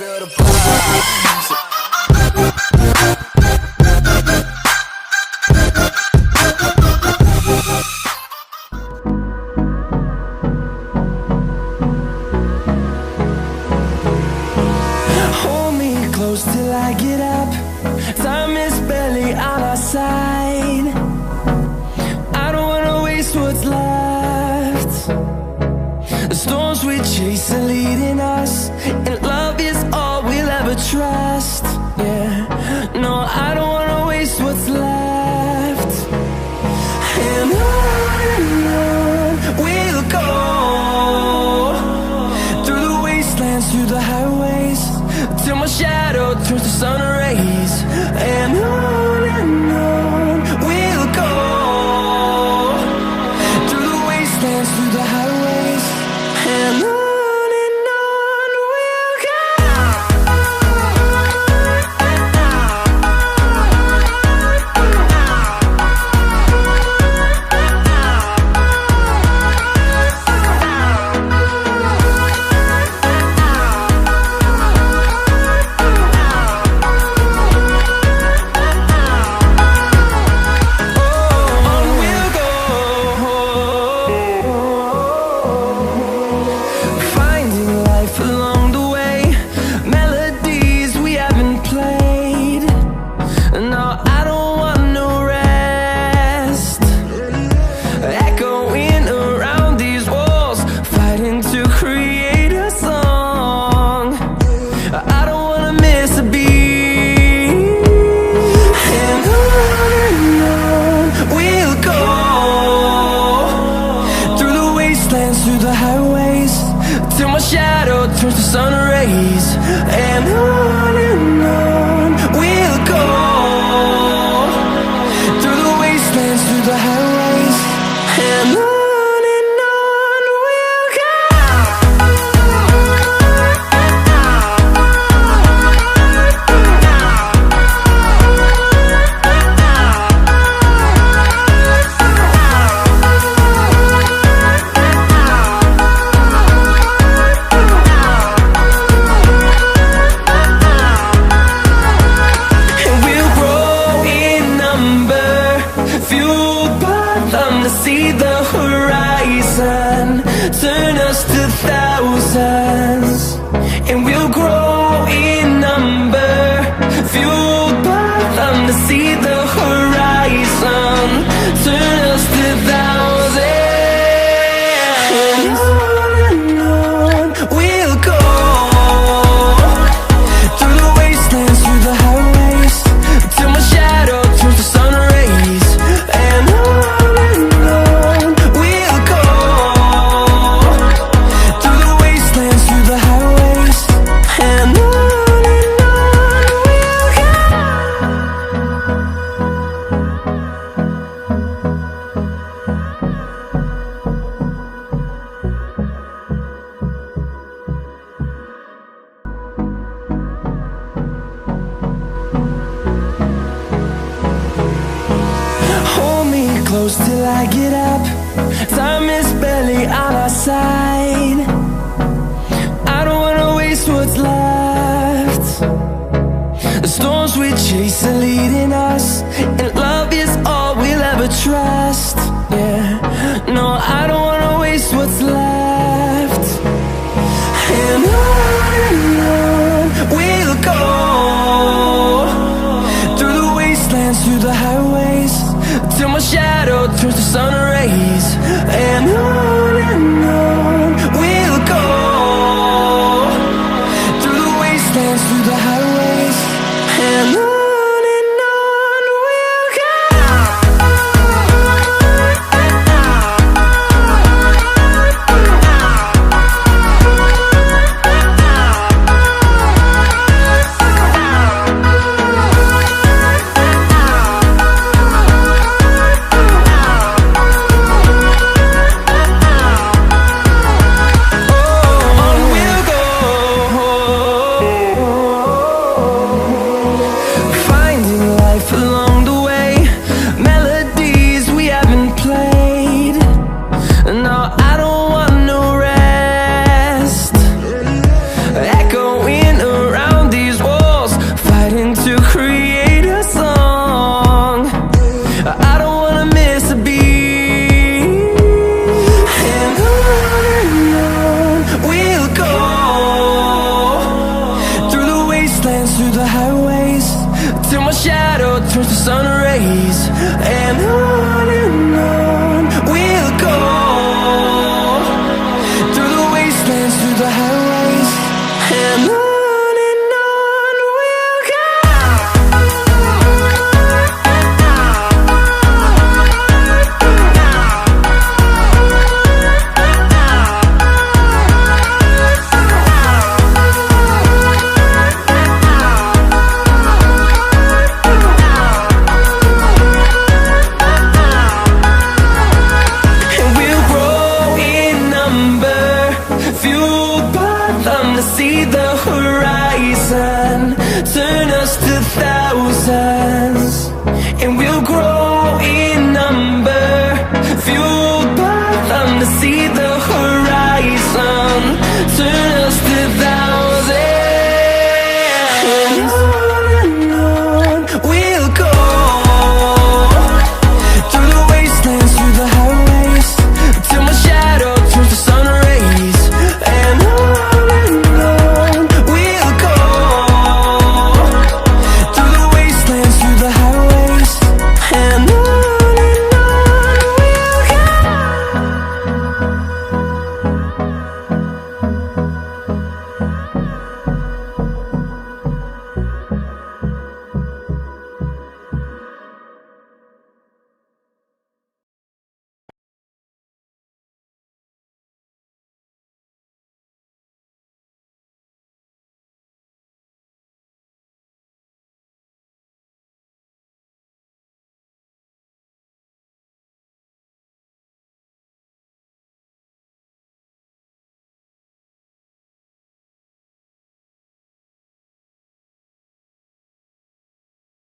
feel the vibes. Hold me close till I get up. Time is barely on our side. I don't wanna waste what's left. The storms we chase are leading us, and love is all we'll ever trust. Yeah, no, I don't wanna waste what's left. And on we'll go, through the wastelands, through the highways, till my shadow turns to sun rays. And on we'll go, through the wastelands, through the highways, and on we'll go. Through the highways, till my shadow turns to sun rays. And on we'll go, through the wastelands, through the highways, and on we'll go. See the horizon turn us to thousands, and we'll grow in number, fueled by them to see the horizon turn us to thousands. And on we'll go, through the wastelands, through the highways, till my shadow turns to sun rays. And close till I get up. Time is barely on our side. I don't wanna waste what's left. The storms we chase are leading us, and love is all we'll ever trust. Yeah, no, I don't wanna waste what's left. And on we'll go, through the wastelands, through the highways, till my shadow turns to sun rays. And on we'll go, through the wastelands, through the highways, and on. We'll go. see the horizon, turn us to thousands, and we'll grow in number, fueled by them to see the horizon, turn